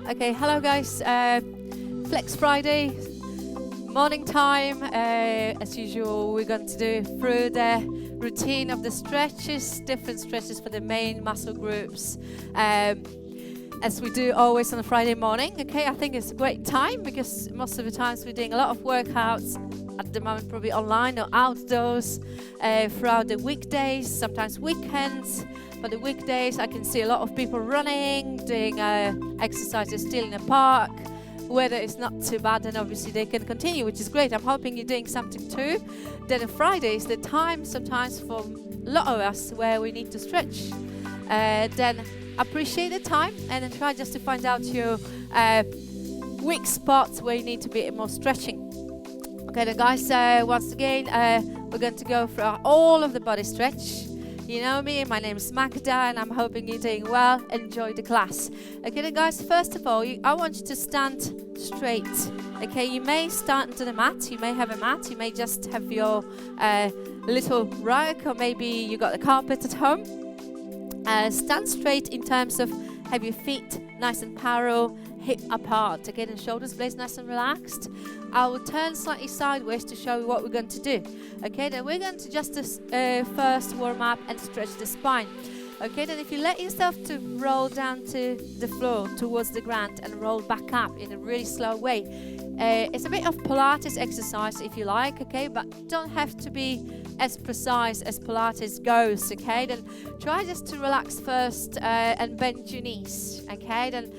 Okay, hello guys. Flex Friday, morning time. As usual, we're going to do through the routine of the stretches, different stretches for the main muscle groups. As we do always on a Friday morning. Okay, I think it's a great time because most of the times we're doing a lot of workouts at the moment, probably online or outdoors throughout the weekdays, sometimes weekends. For the weekdays, I can see a lot of people running, doing exercises still in the park. Weather is not too bad, and obviously they can continue, which is great. I'm hoping you're doing something too. Then on Friday is the time sometimes for a lot of us where we need to stretch. Then appreciate the time and then try just to find out your weak spots where you need to be more stretching. Okay, then guys, once again, we're going to go through all of the body stretch. You know me, my name is Magda, and I'm hoping you're doing well. Enjoy the class. Okay, then guys, first of all, I want you to stand straight. Okay, you may stand to the mat, you may have a mat, you may just have your little rug, or maybe you got the carpet at home. Stand straight in terms of have your feet nice and parallel, hip apart. Again, and shoulders blades nice and relaxed. I will turn slightly sideways to show you what we're going to do. Okay, then we're going to just first warm up and stretch the spine. Okay, then if you let yourself to roll down to the floor towards the ground and roll back up in a really slow way. It's a bit of Pilates exercise if you like, okay, but don't have to be as precise as Pilates goes, okay? Then try just to relax first and bend your knees, okay? Then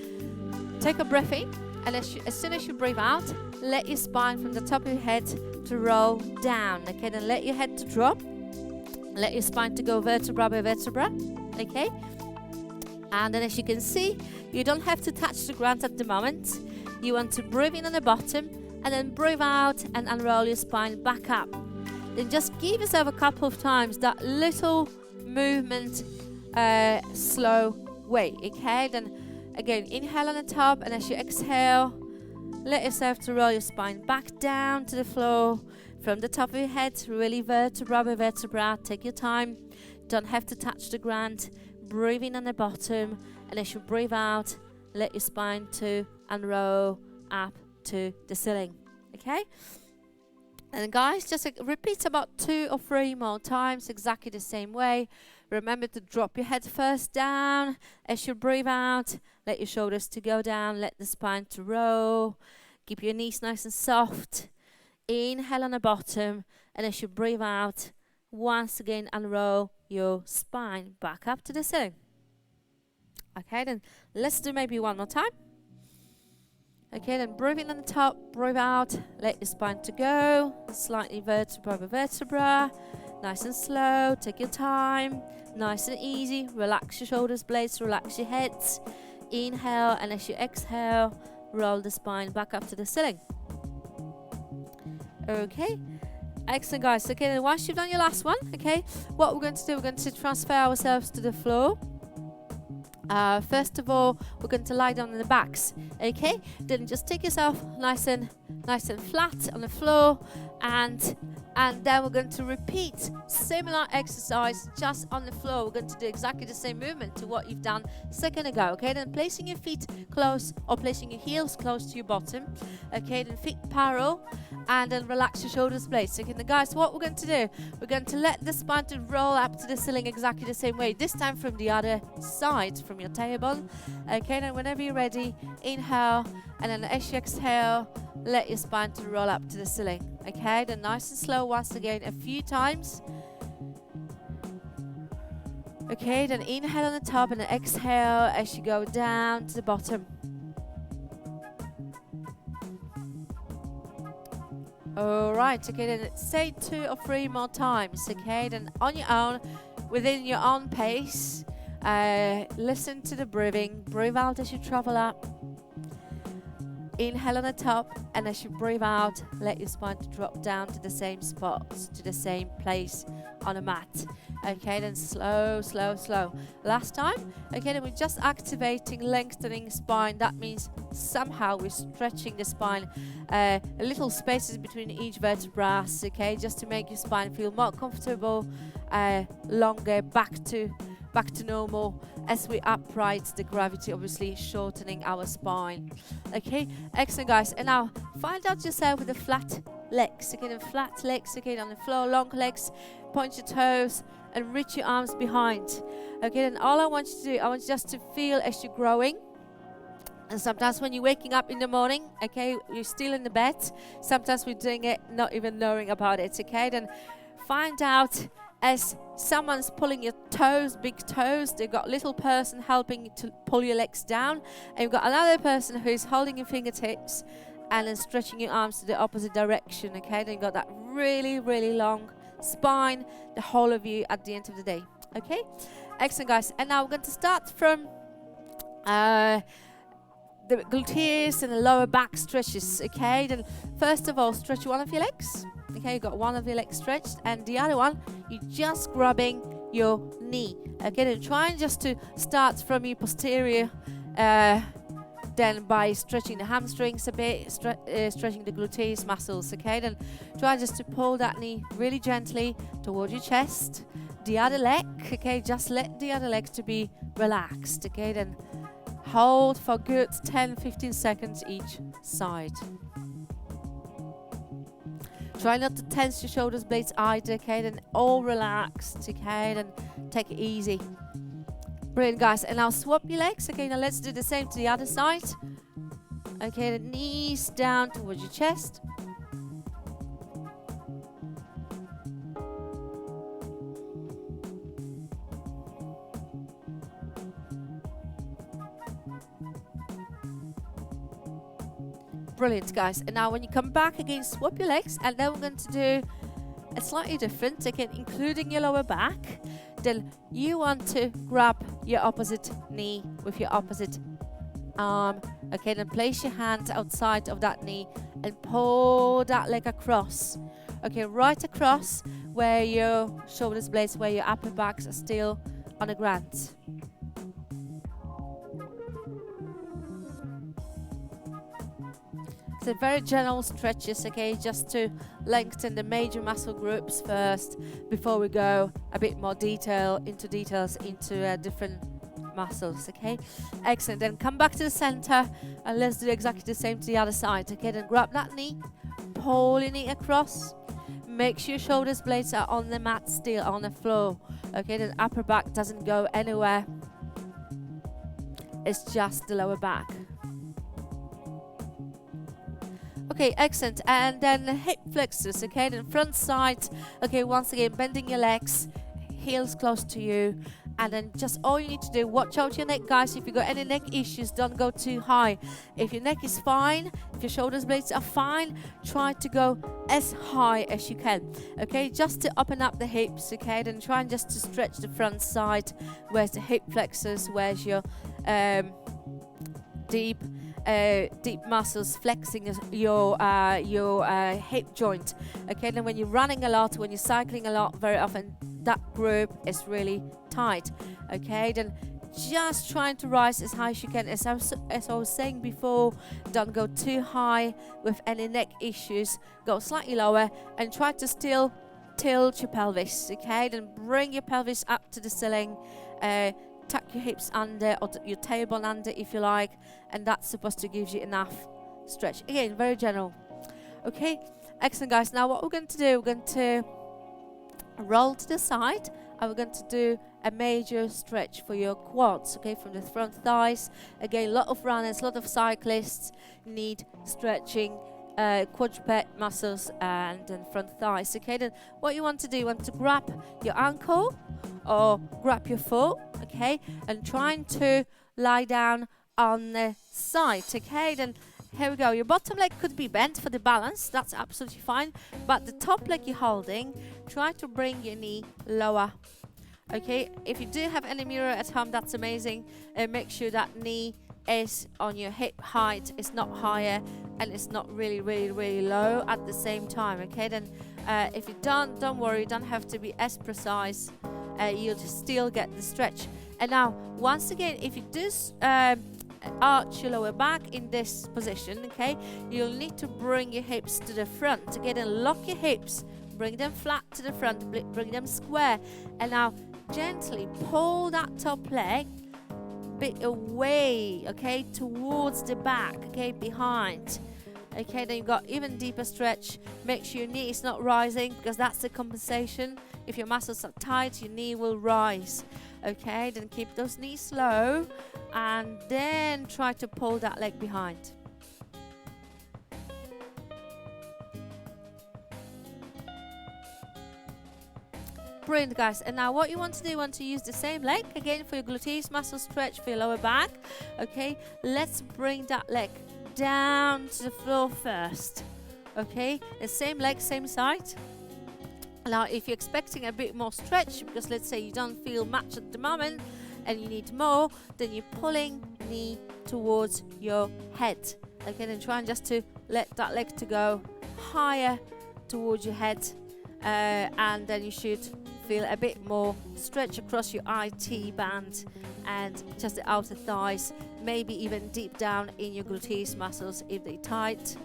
take a breath in, and as soon as you breathe out, let your spine from the top of your head to roll down, okay? Then let your head to drop, let your spine to go vertebra by vertebra, okay? And then as you can see, you don't have to touch the ground at the moment. You want to breathe in on the bottom and then breathe out and unroll your spine back up. Then just give yourself a couple of times that little movement slow way, okay? Then again, inhale on the top, and as you exhale, let yourself to roll your spine back down to the floor from the top of your head, really vertebra by vertebra. Take your time, don't have to touch the ground. Breathe in on the bottom, and as you breathe out, let your spine to unroll up to the ceiling, okay? And guys, just repeat about 2 or 3 more times exactly the same way. Remember to drop your head first down. As you breathe out, let your shoulders to go down, let the spine to roll. Keep your knees nice and soft. Inhale on the bottom, and as you breathe out, once again unroll your spine back up to the ceiling. Okay, then let's do maybe one more time. Okay, then breathe in on the top, breathe out, let your spine to go, slightly vertebra by vertebra, nice and slow, take your time, nice and easy, relax your shoulders blades, relax your heads, inhale, and as you exhale, roll the spine back up to the ceiling. Okay, excellent guys. Okay, then once you've done your last one, okay, what we're going to do, we're going to transfer ourselves to the floor. First of all, we're going to lie down on the backs, okay? Then just take yourself nice and flat on the floor, and then we're going to repeat similar exercise just on the floor. We're going to do exactly the same movement to what you've done a second ago, okay? Then placing your feet close or placing your heels close to your bottom, okay? Then feet parallel, and then relax your shoulders blades. Okay, then guys, what we're going to do, we're going to let the spine to roll up to the ceiling exactly the same way, this time from the other side, from your tailbone. Okay, then whenever you're ready, inhale, and then as you exhale, let your spine to roll up to the ceiling. Okay, then nice and slow once again, a few times. Okay, then inhale on the top and then exhale as you go down to the bottom. Alright, okay, then say 2 or 3 more times, okay, then on your own, within your own pace, listen to the breathing, breathe out as you travel up, inhale on the top, and as you breathe out, let your spine to drop down to the same spot, to the same place on a mat. Okay, then slow, slow, slow. Last time, okay, then we're just activating, lengthening spine. That means somehow we're stretching the spine, little spaces between each vertebra, okay, just to make your spine feel more comfortable, longer, back to back to normal. As we upright, the gravity obviously shortening our spine. Okay, excellent guys. And now find out yourself with the flat legs. Again, the flat legs, again on the floor, long legs, point your toes and reach your arms behind. Okay, and all I want you to do, I want you just to feel as you're growing. And sometimes when you're waking up in the morning, okay, you're still in the bed. Sometimes we're doing it not even knowing about it, okay? Then find out as someone's pulling your toes, big toes, they've got a little person helping you to pull your legs down. And you've got another person who's holding your fingertips and then stretching your arms to the opposite direction, okay? Then you've got that really, really long spine, the whole of you at the end of the day, okay? Excellent, guys. And now we're going to start from the gluteus and the lower back stretches, okay? Then first of all, stretch one of your legs. Okay, you've got one of your legs stretched and the other one, you're just grabbing your knee. Okay, then trying just to start from your posterior, then by stretching the hamstrings a bit, stretching the gluteus muscles, okay? Then try just to pull that knee really gently toward your chest. The other leg, okay, just let the other leg to be relaxed, okay? Then hold for good 10-15 seconds each side. Try not to tense your shoulders blades either, okay? Then all relaxed, okay? Then take it easy. Brilliant, guys. And now swap your legs. Okay, now let's do the same to the other side. Okay, the knees down towards your chest. Brilliant, guys. And now when you come back again, swap your legs, and then we're going to do a slightly different, again, including your lower back. Then you want to grab your opposite knee with your opposite arm. Okay, then place your hand outside of that knee and pull that leg across. Okay, right across where your shoulders blades, where your upper backs are still on the ground. So very general stretches, okay, just to lengthen the major muscle groups first before we go a bit more details into different muscles, okay? Excellent. Then come back to the center and let's do exactly the same to the other side, okay? Then grab that knee, pull your knee across. Make sure your shoulders blades are on the mat still, on the floor, okay? Then upper back doesn't go anywhere. It's just the lower back. Okay, excellent. And then hip flexors, okay, then front side. Okay, once again, bending your legs, heels close to you. And then just all you need to do, watch out your neck, guys. If you've got any neck issues, don't go too high. If your neck is fine, if your shoulders blades are fine, try to go as high as you can. Okay, just to open up the hips, okay, then try and just to stretch the front side. Where's the hip flexors, where's your deep muscles flexing your hip joint. Okay, then when you're running a lot, when you're cycling a lot, very often that group is really tight. Okay, then just trying to rise as high as you can. As I was saying before, don't go too high with any neck issues. Go slightly lower and try to still tilt your pelvis. Okay, then bring your pelvis up to the ceiling. Tuck your hips under or your tailbone under if you like, and that's supposed to give you enough stretch. Again, very general. Okay, excellent, guys. Now what we're going to do, we're going to roll to the side and we're going to do a major stretch for your quads, okay, from the front thighs. Again, a lot of runners, a lot of cyclists need stretching quadruped muscles and then front thighs. Okay, then what you want to do, you want to grab your ankle or grab your foot, okay, and trying to lie down on the side. Okay, then here we go. Your bottom leg could be bent for the balance, that's absolutely fine, but the top leg you're holding, try to bring your knee lower. Okay, if you do have any mirror at home, that's amazing. Make sure that knee is on your hip height, it's not higher and it's not really low at the same time. Okay, then if you don't worry, you don't have to be as precise. You'll still get the stretch. And now once again, if you do arch your lower back in this position, okay, you'll need to bring your hips to the front. Okay, then lock your hips, bring them flat to the front, bring them square, and now gently pull that top leg bit away, okay, towards the back, okay, behind. Okay, then you've got even deeper stretch. Make sure your knee is not rising, because that's the compensation. If your muscles are tight, your knee will rise. Okay, then keep those knees low, and then try to pull that leg behind. Brilliant, guys. And now what you want to do, you want to use the same leg again for your gluteus muscle stretch for your lower back. Okay, let's bring that leg down to the floor first. Okay, the same leg, same side. Now if you're expecting a bit more stretch, because let's say you don't feel much at the moment and you need more, then you're pulling knee towards your head. Okay, then try and just to let that leg to go higher towards your head, and then you should feel a bit more stretch across your IT band and just the outer thighs, maybe even deep down in your gluteus muscles if they're tight.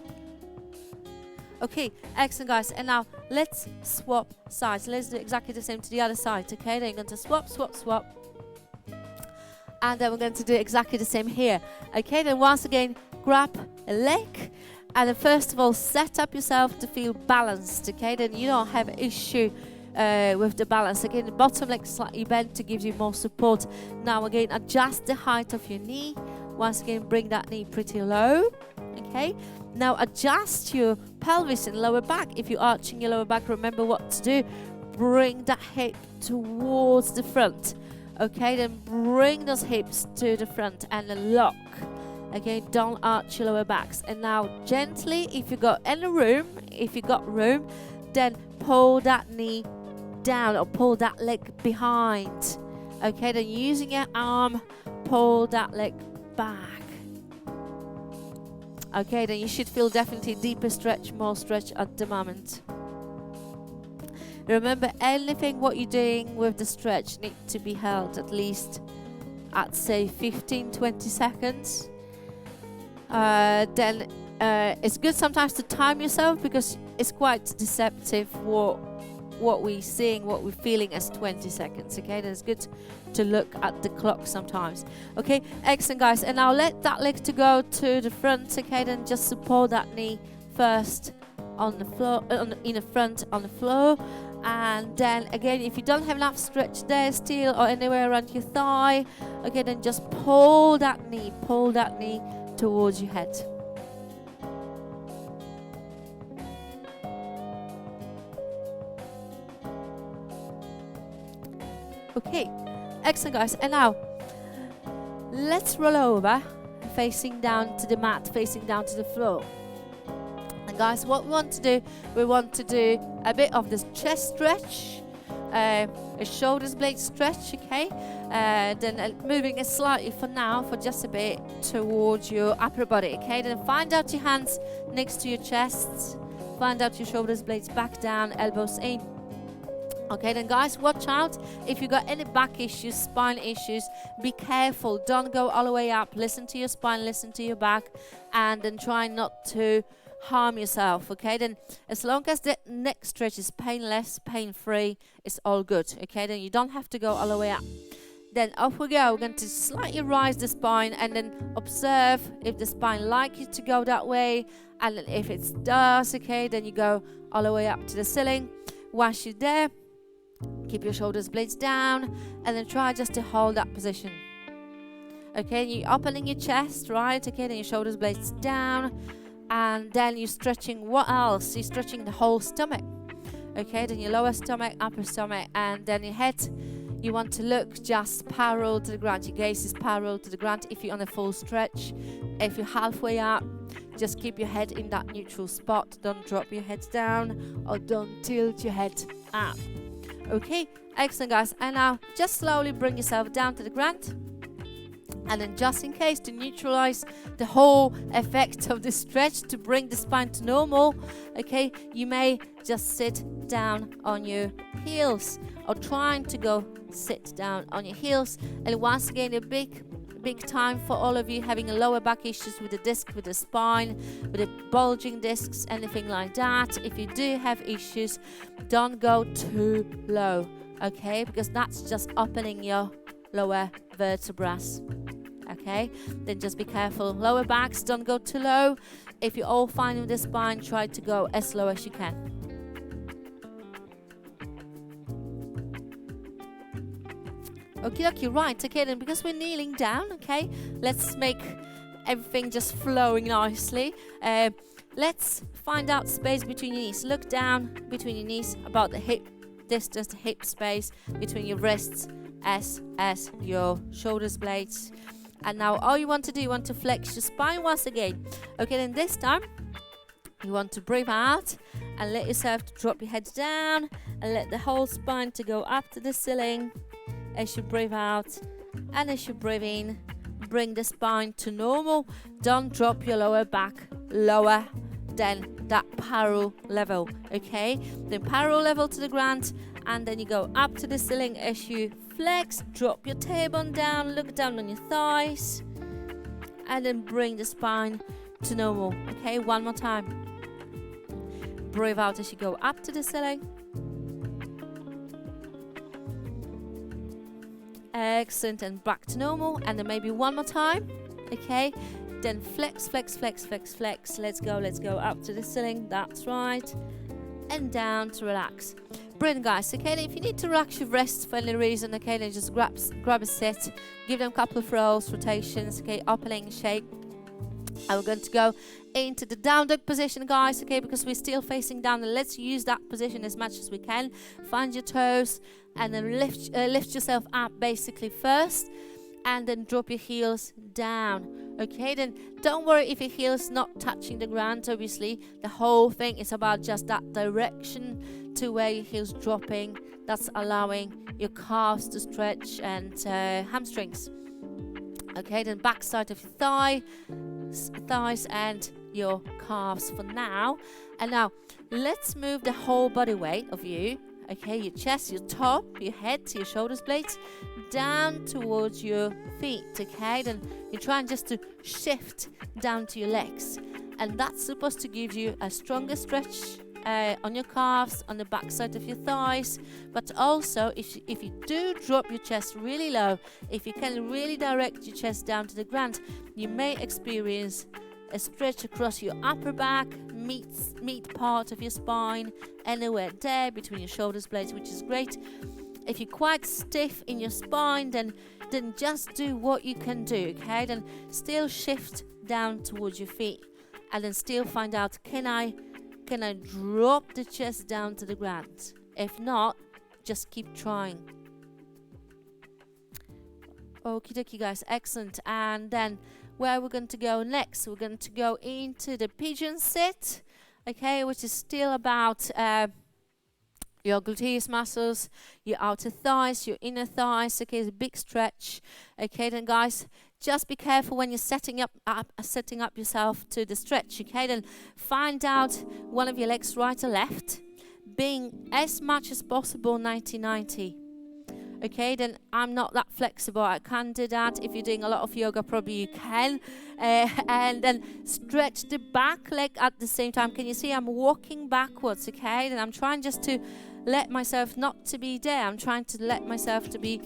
Okay, excellent, guys. And now let's swap sides. Let's do exactly the same to the other side. Okay, then you're going to swap, swap, swap, and then we're going to do exactly the same here. Okay, then once again grab a leg, and then first of all set up yourself to feel balanced. Okay, then you don't have an issue with the balance. Again, the bottom leg slightly bent to give you more support. Now again, adjust the height of your knee. Once again, bring that knee pretty low. Okay, now adjust your pelvis and lower back. If you're arching your lower back, remember what to do. Bring that hip towards the front. Okay, then bring those hips to the front and then lock. Okay, don't arch your lower backs. And now gently, if you got any room, then pull that knee down or pull that leg behind. Okay, then using your arm, pull that leg back. Okay, then you should feel definitely deeper stretch, more stretch at the moment. Remember, anything what you're doing with the stretch need to be held at least at say 15-20 seconds. Then it's good sometimes to time yourself, because it's quite deceptive what we're seeing, what we're feeling as 20 seconds. Okay, then it's good to look at the clock sometimes. Okay, excellent, guys. And now let that leg to go to the front. Okay, then just support that knee first on the floor, in the front on the floor, and then again, if you don't have enough stretch there still or anywhere around your thigh, okay, then just pull that knee towards your head. Okay, excellent, guys. And now let's roll over, facing down to the mat, facing down to the floor. And guys, what we want to do a bit of this chest stretch, a shoulders blade stretch. Okay, then moving it slightly for now, for just a bit, towards your upper body. Okay, then find out your hands next to your chest, find out your shoulders blades back down, elbows in. Okay, then guys, watch out if you got any back issues, spine issues. Be careful, don't go all the way up. Listen to your spine, listen to your back, and then try not to harm yourself. Okay, then as long as the neck stretch is painless, pain-free, it's all good. Okay, then you don't have to go all the way up. Then off we go. We're going to slightly rise the spine, and then observe if the spine like you to go that way, and then if it does, okay, then you go all the way up to the ceiling. Once you're there, keep your shoulders blades down, and then try just to hold that position. Okay, you're opening your chest, right? Okay, then your shoulders blades down, and then you're stretching. What else? You're stretching the whole stomach. Okay, then your lower stomach, upper stomach, and then your head. You want to look just parallel to the ground. Your gaze is parallel to the ground if you're on a full stretch. If you're halfway up, just keep your head in that neutral spot. Don't drop your head down, or don't tilt your head up. Okay, excellent, guys. And now just slowly bring yourself down to the ground, and then just in case, to neutralize the whole effect of the stretch, to bring the spine to normal, okay, you may just sit down on your heels, or trying to go sit down on your heels. And once again, a big time for all of you having lower back issues with the disc, with the spine, with the bulging discs, anything like that. If you do have issues, don't go too low. okay, because that's just opening your lower vertebrae. Okay, then just be careful. Lower backs, don't go too low. If you're all fine with the spine, try to go as low as you can. Okay, right, okay, then because we're kneeling down, okay, let's make everything just flowing nicely. Let's find out space between your knees. Look down between your knees, about the hip distance, the hip space between your wrists as your shoulders blades. And now all you want to do, you want to flex your spine once again. Okay, then this time you want to breathe out and let yourself to drop your head down and let the whole spine to go up to the ceiling as you breathe out. And as you breathe in, bring the spine to normal. Don't drop your lower back lower than that parallel level. Okay, then parallel level to the ground, and then you go up to the ceiling as you flex. Drop your tailbone down, look down on your thighs, and then bring the spine to normal. Okay, one more time. Breathe out as you go up to the ceiling. Excellent, and back to normal, and then maybe one more time. Okay, then flex, flex, flex, flex, flex. Let's go up to the ceiling. That's right, and down to relax. Brilliant, guys. Okay, then if you need to relax your wrists for any reason, okay, then just grab a sit, give them a couple of rolls, rotations, okay, opening shape. And we're going to go into the down dog position, guys, okay, because we're still facing down, and let's use that position as much as we can. Find your toes and then lift yourself up basically first, and then drop your heels down. Okay, then don't worry if your heels not touching the ground. Obviously the whole thing is about just that direction to where your heels dropping. That's allowing your calves to stretch and hamstrings. Okay, then back side of your thighs and your calves for now. And now let's move the whole body weight of you. Okay, your chest, your top, your head, your shoulders blades down towards your feet. Okay, then you're trying just to shift down to your legs, and that's supposed to give you a stronger stretch on your calves, on the back side of your thighs. But also if you do drop your chest really low, if you can really direct your chest down to the ground, you may experience a stretch across your upper back, meet part of your spine, anywhere there between your shoulders blades, which is great. If you're quite stiff in your spine, then just do what you can do. Okay, then still shift down towards your feet, and then still find out, can I drop the chest down to the ground? If not, just keep trying. Okie dokie, guys, excellent. And then where we're going to go next, we're going to go into the pigeon sit, okay, which is still about your gluteus muscles, your outer thighs, your inner thighs. Okay, it's a big stretch. Okay, then guys, just be careful when you're setting up yourself to the stretch. Okay, then find out one of your legs right or left, being as much as possible 90-90. Okay, then I'm not that flexible, I can't do that. If you're doing a lot of yoga, probably you can. And then stretch the back leg at the same time. Can you see I'm walking backwards? Okay, then I'm trying just to let myself not to be there. I'm trying to let myself to be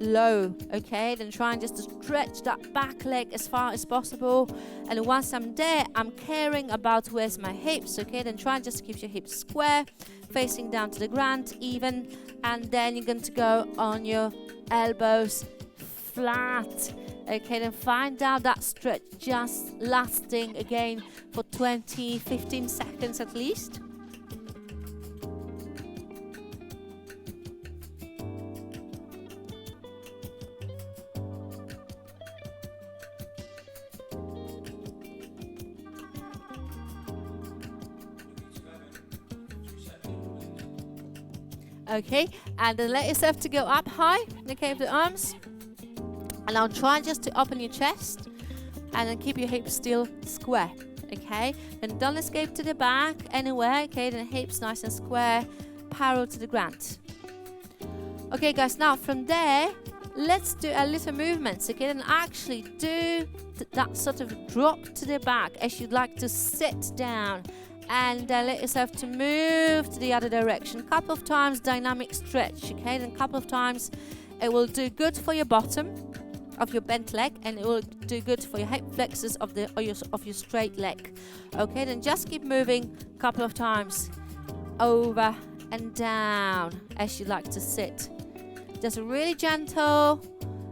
low. Okay, then trying just to stretch that back leg as far as possible. And once I'm there, I'm caring about where's my hips. Okay, then try just to keep your hips square, facing down to the ground even, and then you're going to go on your elbows flat. Okay, then find out that stretch just lasting again for 15 seconds at least. Okay, and then let yourself to go up high, okay, with the arms. And now try just to open your chest, and then keep your hips still square, okay? And don't escape to the back anywhere, okay? Then hips nice and square, parallel to the ground. Okay, guys, now from there, let's do a little movements, okay? And actually do that sort of drop to the back as you'd like to sit down. and then let yourself to move to the other direction. A couple of times, dynamic stretch, okay? Then a couple of times, it will do good for your bottom of your bent leg, and it will do good for your hip flexors of your straight leg. Okay, then just keep moving a couple of times over and down as you like to sit. Just really gentle,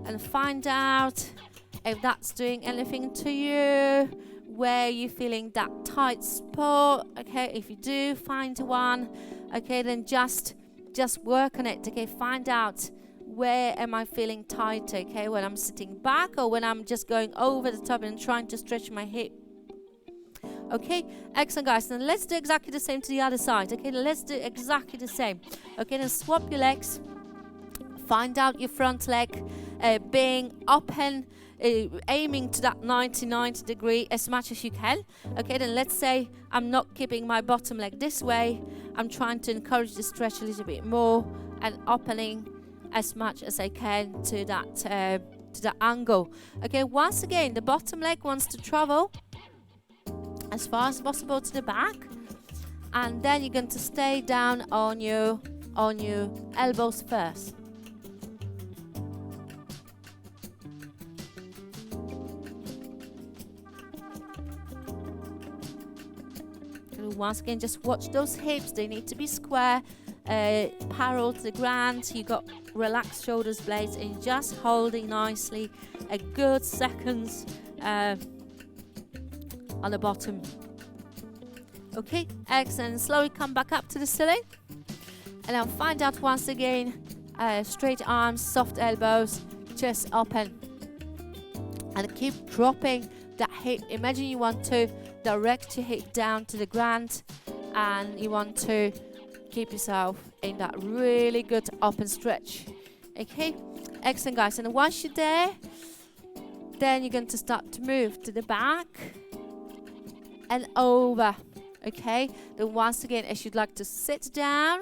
and find out if that's doing anything to you, where you're feeling that tight spot. Okay, if you do find one, okay, then just work on it. Okay, find out where am I feeling tight, okay, when I'm sitting back or when I'm just going over the top and trying to stretch my hip. Okay, excellent, guys. Then let's do exactly the same to the other side. Okay, let's do exactly the same. Okay, then swap your legs. Find out your front leg being open, aiming to that 90 degree as much as you can. Okay, then let's say I'm not keeping my bottom leg this way. I'm trying to encourage the stretch a little bit more and opening as much as I can to that angle. Okay, once again, the bottom leg wants to travel as far as possible to the back, and then you're going to stay down on your elbows first. Once again, just watch those hips. They need to be square, parallel to the ground. You got relaxed shoulders blades, and just holding nicely a good seconds on the bottom. Okay, excellent. Slowly come back up to the ceiling, and I'll find out once again, straight arms, soft elbows, chest open, and keep dropping that hip. Imagine you want to direct your hip down to the ground, and you want to keep yourself in that really good open stretch. Okay, excellent, guys. And once you're there, then you're going to start to move to the back and over. Okay, then once again, as you'd like to sit down,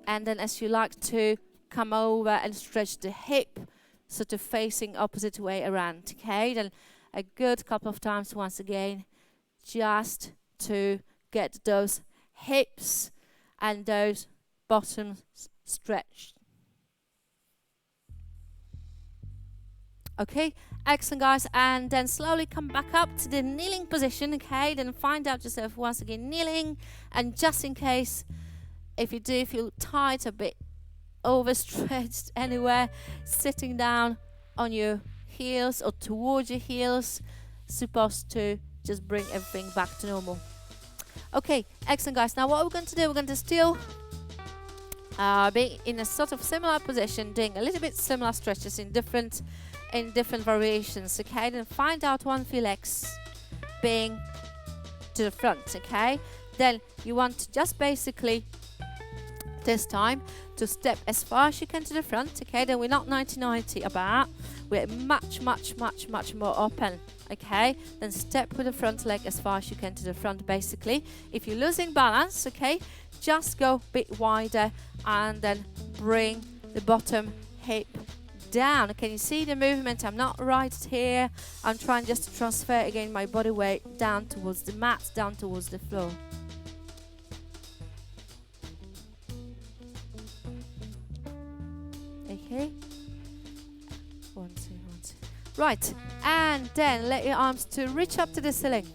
and then as you like to come over and stretch the hip, sort of facing opposite way around. Okay, then a good couple of times once again, just to get those hips and those bottoms stretched. Okay, excellent, guys. And then slowly come back up to the kneeling position. Okay, then find out yourself once again kneeling, and just in case if you do feel tight, a bit overstretched anywhere, sitting down on your heels or towards your heels, supposed to just bring everything back to normal. Okay, excellent, guys. Now what we're going to do, we're going to still be in a sort of similar position, doing a little bit similar stretches in different variations. Okay, then find out one of your legs being to the front. Okay, then you want to just basically this time to step as far as you can to the front. Okay, then we're not 90-90 about, we're much more open. Okay, then step with the front leg as far as you can to the front. Basically, if you're losing balance, okay, just go a bit wider and then bring the bottom hip down. Can you see the movement? I'm not right here. I'm trying just to transfer again my body weight down towards the mat, down towards the floor. Okay, one, two. Right, and then let your arms to reach up to the ceiling.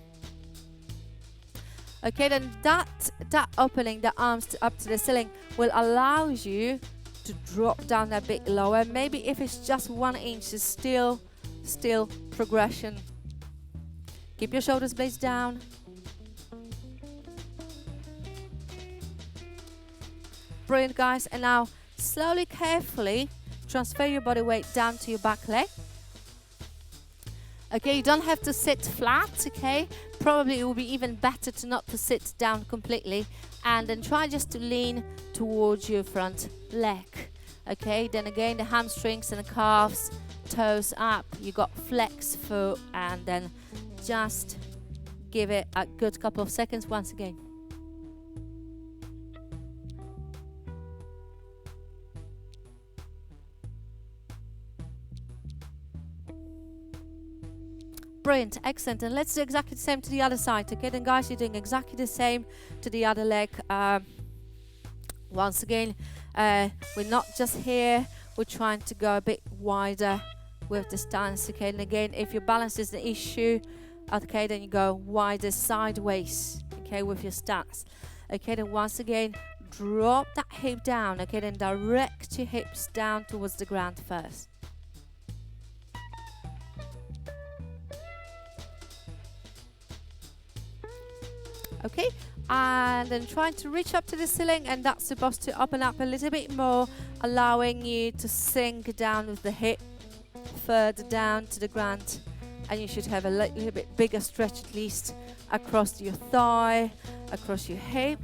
Okay, then that opening the arms up to the ceiling will allow you to drop down a bit lower. Maybe if it's just 1 inch, is still progression. Keep your shoulders blades down. Brilliant, guys. And now slowly, carefully transfer your body weight down to your back leg. Okay, you don't have to sit flat. Okay, probably it will be even better to not to sit down completely, and then try just to lean towards your front leg. Okay, then again the hamstrings and the calves, toes up, you got flex foot, and then just give it a good couple of seconds once again. Brilliant, excellent. And let's do exactly the same to the other side. Okay, then guys, you're doing exactly the same to the other leg. Once again, we're not just here, we're trying to go a bit wider with the stance. Okay, and again, if your balance is the issue, okay, then you go wider sideways, okay, with your stance. Okay, then once again, drop that hip down. Okay, then direct your hips down towards the ground first. Okay, and then trying to reach up to the ceiling, and that's supposed to open up a little bit more, allowing you to sink down with the hip further down to the ground, and you should have a little bit bigger stretch at least across your thigh, across your hip.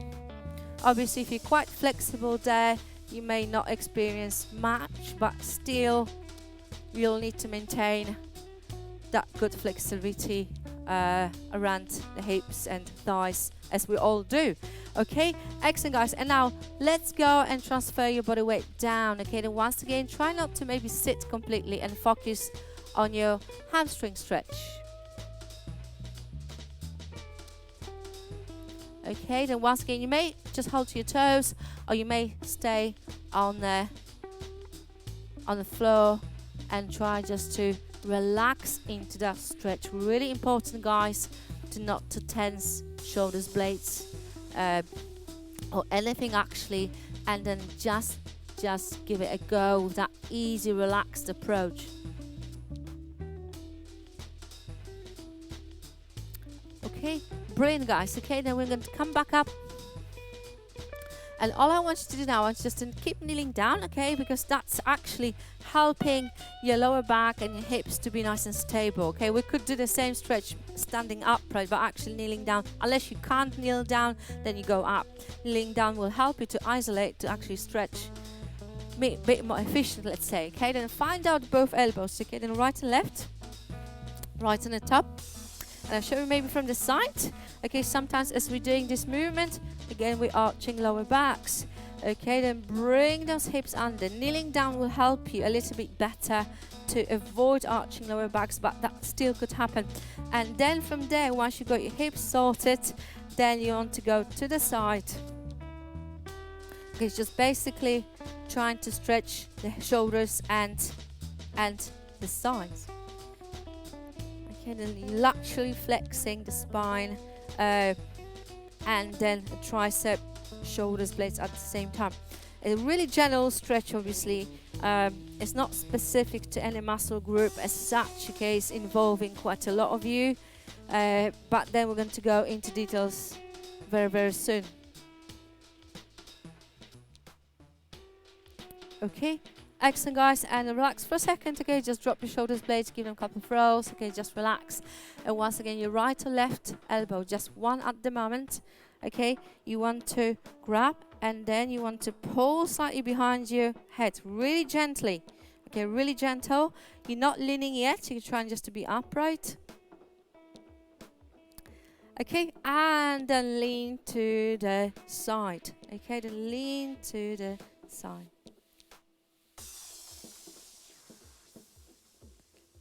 Obviously, if you're quite flexible there, you may not experience much, but still you'll need to maintain that good flexibility around the hips and thighs, as we all do. Okay, excellent guys. And now let's go and transfer your body weight down. Okay, then once again, try not to maybe sit completely and focus on your hamstring stretch. Okay, then once again, you may just hold to your toes, or you may stay on the floor and try just to relax into that stretch. Really important, guys, to not to tense shoulders, blades, or anything actually, and then just give it a go with that easy, relaxed approach. Okay, brilliant guys. Okay, then we're going to come back up, and all I want you to do now is just to keep kneeling down, okay, because that's actually helping your lower back and your hips to be nice and stable. Okay, we could do the same stretch standing upright, but actually kneeling down. Unless you can't kneel down, then you go up. Kneeling down will help you to isolate, to actually stretch a bit more efficient, let's say. Okay, then find out both elbows. Okay, then right and left, right and the top. And I'll show you maybe from the side. Okay, sometimes as we're doing this movement, again, we're arching lower backs. Okay, then bring those hips under. Kneeling down will help you a little bit better to avoid arching lower backs, but that still could happen. And then from there, once you've got your hips sorted, then you want to go to the side. Okay, it's just basically trying to stretch the shoulders and the sides. Okay, then you're laterally flexing the spine, and then the tricep, shoulders, blades at the same time. A really general stretch, obviously. It's not specific to any muscle group as such. Okay, it's involving quite a lot of you, but then we're going to go into details very, very soon. Okay, excellent guys, and relax for a second. Okay, just drop your shoulders, blades, give them a couple of rolls. Okay, just relax. And once again, your right or left elbow, just one at the moment. Okay, you want to grab, and then you want to pull slightly behind your head, really gently. Okay, really gentle. You're not leaning yet, you're trying just to be upright. Okay, and then lean to the side. Okay, then lean to the side.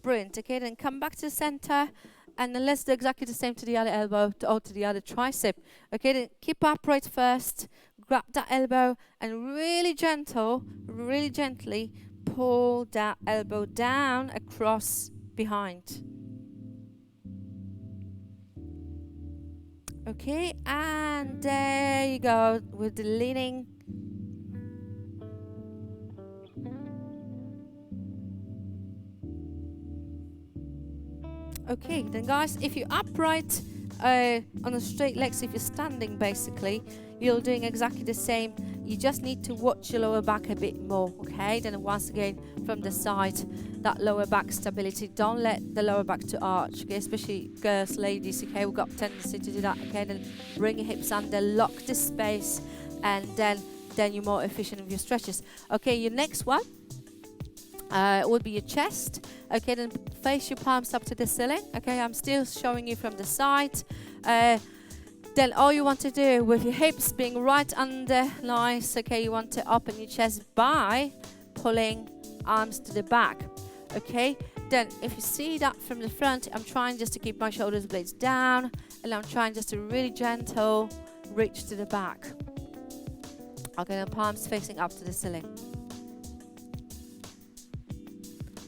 Brilliant. Okay, then come back to the center, and then let's do exactly the same to the other elbow, or to the other tricep. Okay, then keep upright first, grab that elbow, and really gently pull that elbow down across behind. Okay, and there you go with the leaning. Okay, then guys, if you're upright on the straight legs, if you're standing basically, you're doing exactly the same. You just need to watch your lower back a bit more, okay? Then once again, from the side, that lower back stability. Don't let the lower back to arch, okay? Especially girls, ladies, okay? We've got a tendency to do that, okay? Then bring your hips under, lock the space, and then you're more efficient with your stretches. Okay, your next one would be your chest. Okay, then face your palms up to the ceiling. Okay, I'm still showing you from the side. Then all you want to do with your hips being right under, nice. Okay, you want to open your chest by pulling arms to the back. Okay, then if you see that from the front, I'm trying just to keep my shoulders blades down, and I'm trying just to really gentle reach to the back. Okay, the palms facing up to the ceiling.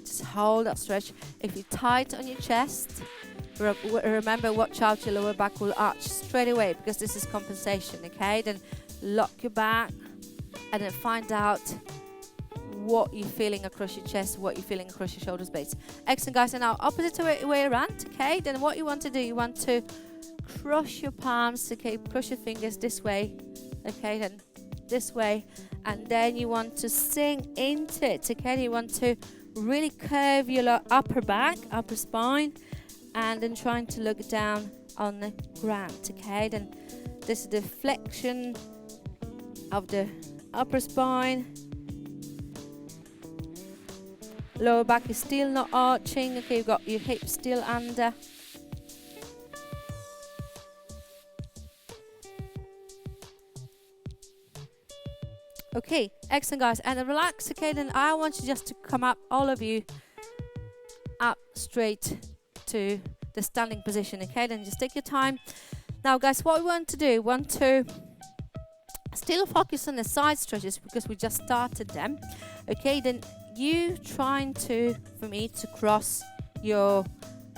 Just hold that stretch. If you're tight on your chest, remember, watch out, your lower back will arch straight away because this is compensation, okay? Then lock your back and then find out what you're feeling across your chest, what you're feeling across your shoulders blades. Excellent, guys. And now opposite way around, okay? Then what you want to do, you want to cross your palms, okay? Cross your fingers this way, okay? Then this way. And then you want to sink into it, okay? You want to really curve your upper back, upper spine, and then trying to look down on the ground, okay? Then this is the flexion of the upper spine. Lower back is still not arching, okay? You've got your hips still under. Okay, excellent, guys. And then relax, okay? Then I want you just to come up, all of you, up straight to the standing position, okay? Then just take your time. Now, guys, what we want to do, we want to still focus on the side stretches because we just started them, okay? Then you trying to, for me, to cross your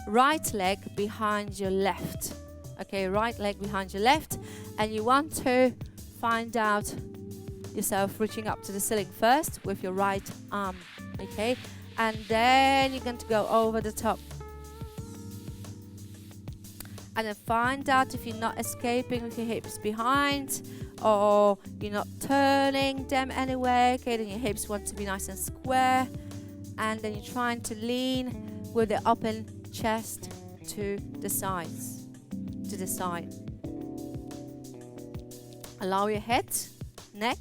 right leg behind your left, okay? Right leg behind your left, and you want to find out yourself reaching up to the ceiling first with your right arm, okay? And then you're going to go over the top. And then find out if you're not escaping with your hips behind or you're not turning them anyway, okay? Then your hips want to be nice and square. And then you're trying to lean with the open chest to the sides, to the side. Allow your head, neck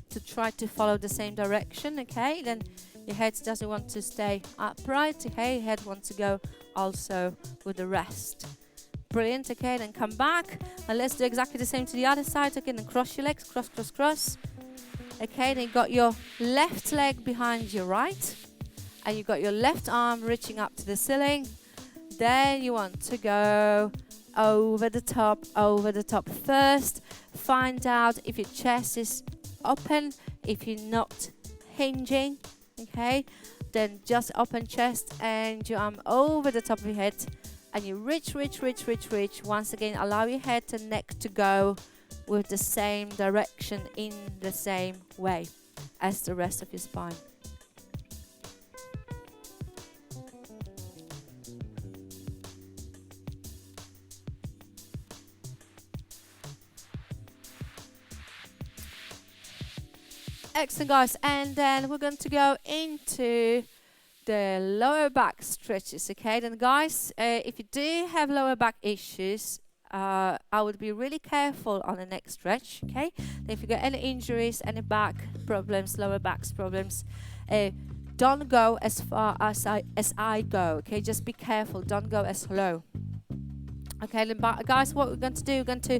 to try to follow the same direction, okay? Then your head doesn't want to stay upright, okay? Your head wants to go also with the rest. Brilliant, okay? Then come back and let's do exactly the same to the other side, okay? Then cross your legs, cross, cross, cross. Okay, then you've got your left leg behind your right and you've got your left arm reaching up to the ceiling. Then you want to go over the top first. Find out if your chest is open, if you're not hinging, okay? Then just open chest and your arm over the top of your head and you reach. Once again, allow your head and neck to go with the same direction in the same way as the rest of your spine. Excellent, guys. And then we're going to go into the lower back stretches, okay? Then, guys, if you do have lower back issues, I would be really careful on the next stretch, okay? Then if you got any injuries, any back problems, lower back problems, don't go as far as I go, okay? Just be careful. Don't go as low. Okay, then, guys, what we're going to do, we're going to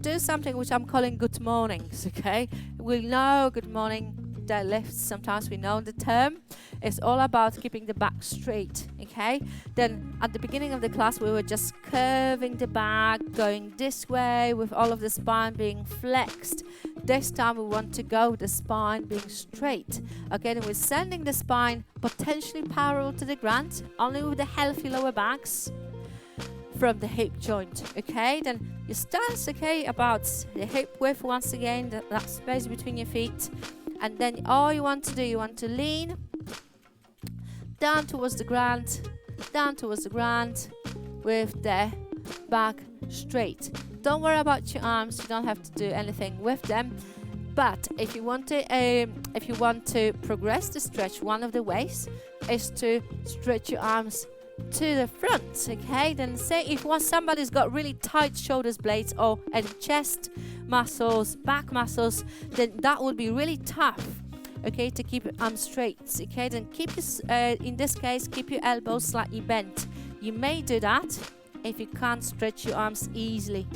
do something which I'm calling good mornings, okay? We know good morning deadlifts, sometimes we know the term. It's all about keeping the back straight, okay? Then at the beginning of the class we were just curving the back, going this way with all of the spine being flexed. This time we want to go with the spine being straight, okay? Then we're sending the spine potentially parallel to the ground, only with the healthy lower backs from the hip joint, okay? Then your stance, okay, about the hip width once again, that space between your feet. And then all you want to do, you want to lean down towards the ground with the back straight. Don't worry about your arms, you don't have to do anything with them. But if you want to progress the stretch, one of the ways is to stretch your arms to the front, okay? Then say if somebody's got really tight shoulders blades or and chest muscles, back muscles, then that would be really tough, okay, to keep your arms straight, okay? Then keep in this case, keep your elbows slightly bent. You may do that if you can't stretch your arms easily.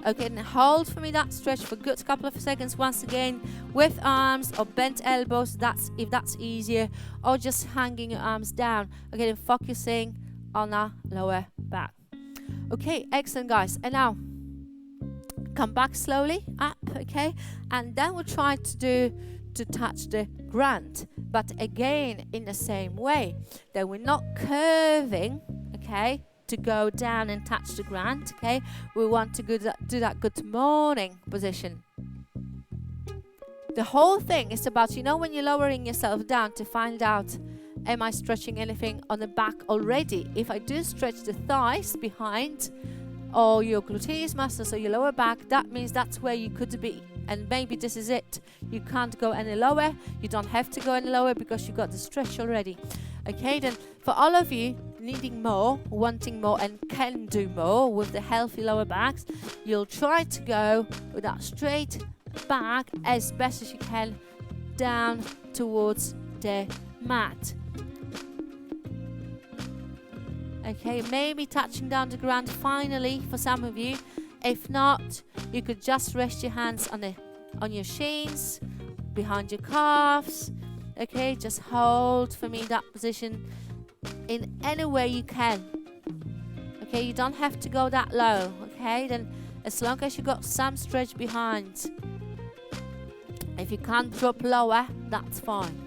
Okay, then hold for me that stretch for a good couple of seconds once again with arms or bent elbows, that's if that's easier, or just hanging your arms down. Okay, then focusing on our lower back. Okay, excellent guys. And now come back slowly up, okay, and then we'll try to touch the ground, but again in the same way. Then we're not curving, okay, to go down and touch the ground, okay. We want to do that good morning position. The whole thing is about, you know, when you're lowering yourself down to find out, am I stretching anything on the back already? If I do stretch the thighs behind, or your gluteus muscles or your lower back, that means that's where you could be, and maybe this is it. You can't go any lower. You don't have to go any lower because you got the stretch already. Okay, then for all of you needing more, wanting more, and can do more with the healthy lower backs, you'll try to go with that straight back as best as you can down towards the mat. Okay, maybe touching down the ground finally for some of you. If not, you could just rest your hands on your shins, behind your calves. Okay, just hold for me that position in any way you can. Okay, you don't have to go that low. Okay, then as long as you got some stretch behind. If you can't drop lower, that's fine.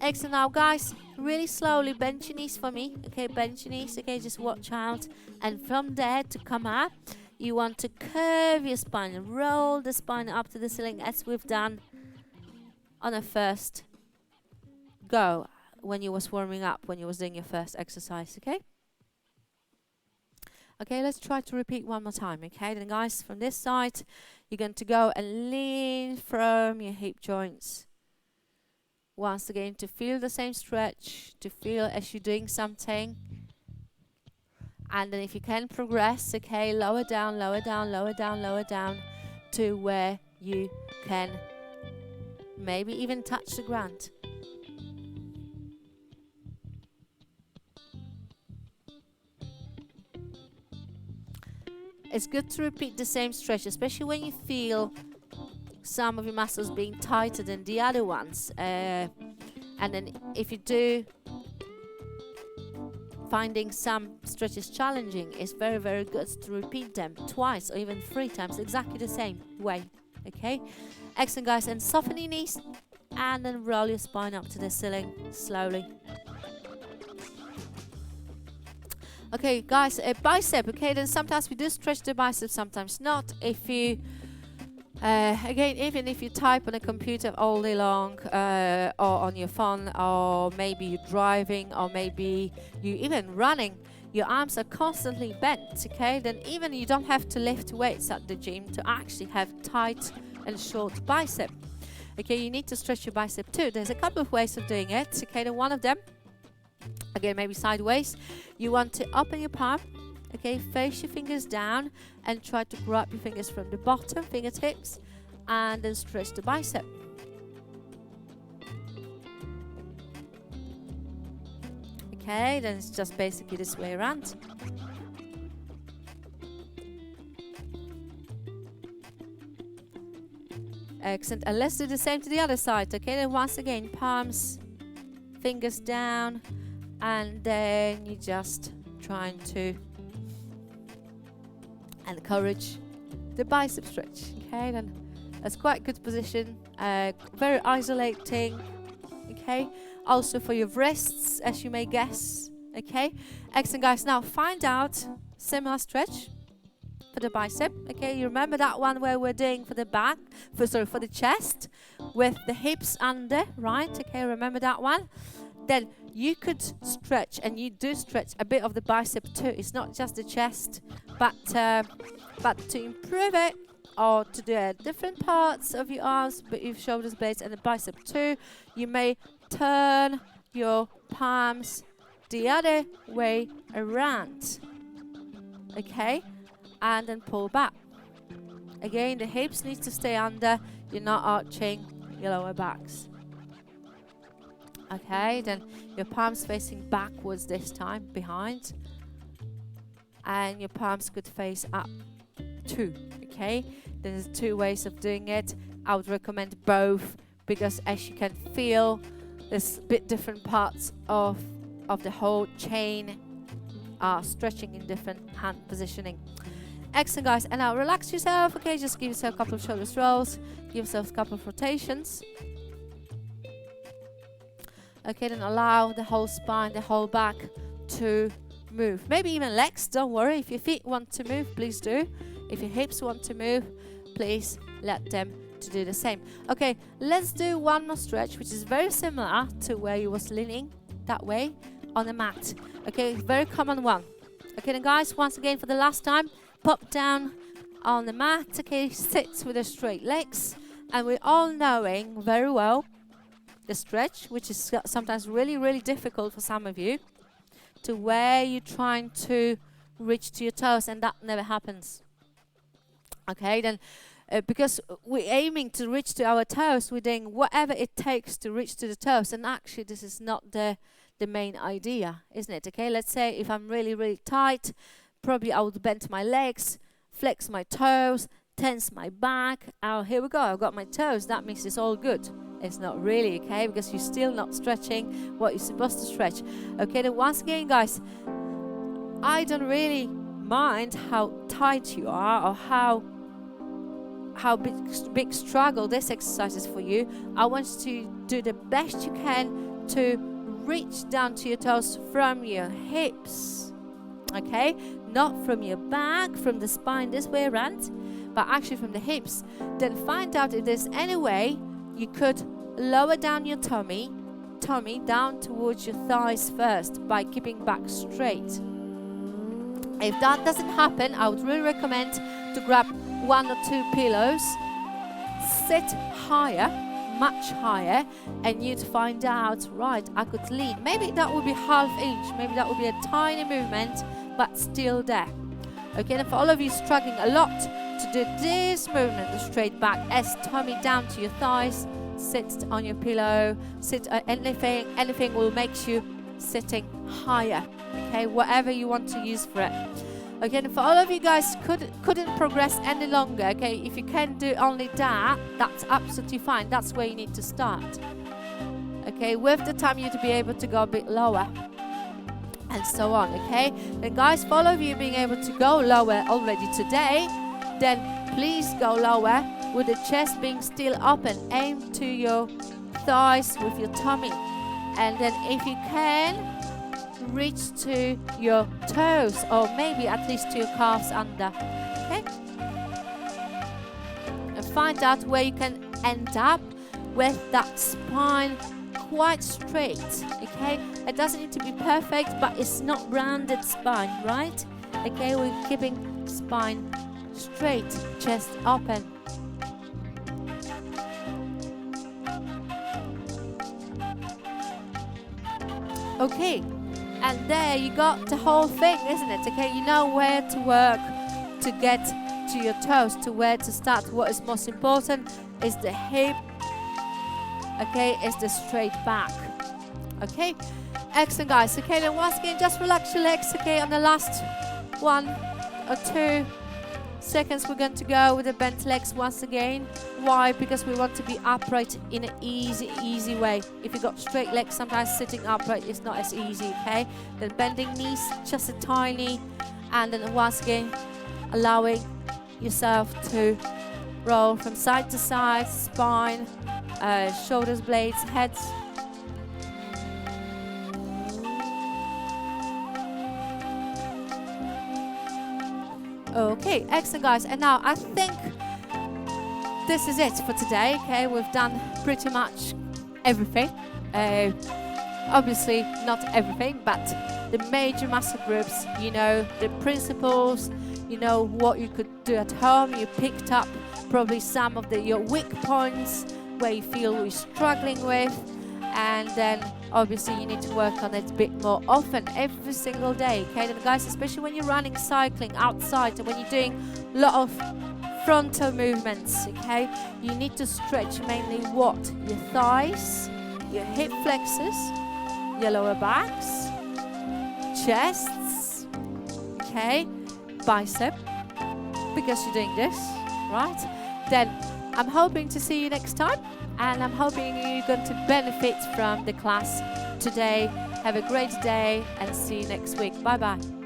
Excellent. Now guys, really slowly bend your knees for me. Okay, bend your knees. Okay, just watch out. And from there to come up, you want to curve your spine and roll the spine up to the ceiling as we've done on a first go when you was warming up, when you was doing your first exercise. Okay. Okay, let's try to repeat one more time. Okay, then guys, from this side, you're going to go and lean from your hip joints. Once again, to feel the same stretch, to feel as you're doing something. And then if you can progress, okay, lower down, lower down, lower down, lower down to where you can maybe even touch the ground. It's good to repeat the same stretch, especially when you feel some of your muscles being tighter than the other ones. And then if you do finding some stretches challenging, it's very, very good to repeat them twice or even 3 times, exactly the same way. Okay, excellent guys, and soften your knees and then roll your spine up to the ceiling slowly. Okay guys, a bicep. Okay, then sometimes we do stretch the bicep, sometimes not. If you again, even if you type on a computer all day long, or on your phone, or maybe you're driving, or maybe you even running, your arms are constantly bent, okay, then even you don't have to lift weights at the gym to actually have tight and short bicep. Okay, you need to stretch your bicep too. There's a couple of ways of doing it. Okay, then one of them, again, maybe sideways, you want to open your palm. Okay, face your fingers down and try to grab your fingers from the bottom, fingertips, and then stretch the bicep. Okay, then it's just basically this way around. Excellent, and let's do the same to the other side. Okay, then once again, palms, fingers down, and then you just trying to encourage the bicep stretch. Okay, then that's quite a good position, very isolating. Okay, also for your wrists, as you may guess. Okay, excellent guys. Now find out similar stretch for the bicep. Okay, you remember that one where we're doing for the back, for the chest, with the hips under, right? Okay, remember that one. Then you could stretch, and you do stretch a bit of the bicep too. It's not just the chest, but to improve it, or to do different parts of your arms, but your shoulders, blades, and the bicep too, you may turn your palms the other way around. Okay, and then pull back. Again, the hips need to stay under. You're not arching your lower backs. Okay, then your palms facing backwards this time, behind. And your palms could face up too, okay? There's 2 ways of doing it. I would recommend both because as you can feel, there's a bit different parts of the whole chain are stretching in different hand positioning. Excellent, guys. And now relax yourself, okay? Just give yourself a couple of shoulder rolls, give yourself a couple of rotations. Okay, then allow the whole spine, the whole back to move. Maybe even legs, don't worry. If your feet want to move, please do. If your hips want to move, please let them to do the same. Okay, let's do one more stretch, which is very similar to where you was leaning that way on the mat. Okay, very common one. Okay, then guys, once again for the last time, pop down on the mat. Okay, sit with the straight legs. And we're all knowing very well the stretch, which is sometimes really, really difficult for some of you, to where you're trying to reach to your toes, and that never happens. Okay, then because we're aiming to reach to our toes, we're doing whatever it takes to reach to the toes, and actually this is not the main idea, isn't it? Okay, let's say if I'm really, really tight, probably I would bend my legs, flex my toes, tense my back. Oh, here we go, I've got my toes, that means it's all good. It's not really, okay, because you're still not stretching what you're supposed to stretch. Okay, then once again, guys, I don't really mind how tight you are or how big struggle this exercise is for you. I want you to do the best you can to reach down to your toes from your hips, okay, not from your back, from the spine this way around, but actually from the hips. Then find out if there's any way you could lower down your tummy down towards your thighs first by keeping back straight. If that doesn't happen, I would really recommend to grab 1 or 2 pillows, sit higher, much higher, and you'd find out, right, I could lean. Maybe that would be ½ inch, maybe that would be a tiny movement, but still there. Okay, and for all of you struggling a lot to do this movement, the straight back, as tummy down to your thighs, sit on your pillow, sit anything will make you sitting higher, okay, whatever you want to use for it. Okay, and for all of you guys couldn't progress any longer, okay, if you can do only that, that's absolutely fine. That's where you need to start. Okay, with the time you need to be able to go a bit lower and so on, okay. Then guys, for all of you being able to go lower already today, then please go lower with the chest being still open. Aim to your thighs with your tummy, and then if you can, reach to your toes, or maybe at least to your calves under, okay? And find out where you can end up with that spine quite straight, okay? It doesn't need to be perfect, but it's not rounded spine, right? Okay, we're keeping spine straight, chest open. Okay. And there you got the whole thing, isn't it? Okay, you know where to work to get to your toes, to where to start. What is most important is the hip, okay, is the straight back. Okay, excellent, guys. Okay, then once again, just relax your legs, okay, on the last 1 or 2 seconds, we're going to go with the bent legs once again. Why? Because we want to be upright in an easy way. If you've got straight legs, sometimes sitting upright is not as easy, okay? Then bending knees just a tiny, and then once again allowing yourself to roll from side to side, spine, shoulders, blades, heads. Okay, excellent, guys. And now I think this is it for today. Okay, we've done pretty much everything. Obviously not everything, but the major muscle groups, you know, the principles, you know what you could do at home. You picked up probably some of your weak points where you feel you're struggling with, and then obviously you need to work on it a bit more often, every single day. Okay, then guys, especially when you're running, cycling outside, and when you're doing a lot of frontal movements, okay, you need to stretch mainly what? Your thighs, your hip flexors, your lower backs, chests, okay, bicep, because you're doing this, right? Then I'm hoping to see you next time, and I'm hoping you're going to benefit from the class today. Have a great day and see you next week. Bye bye.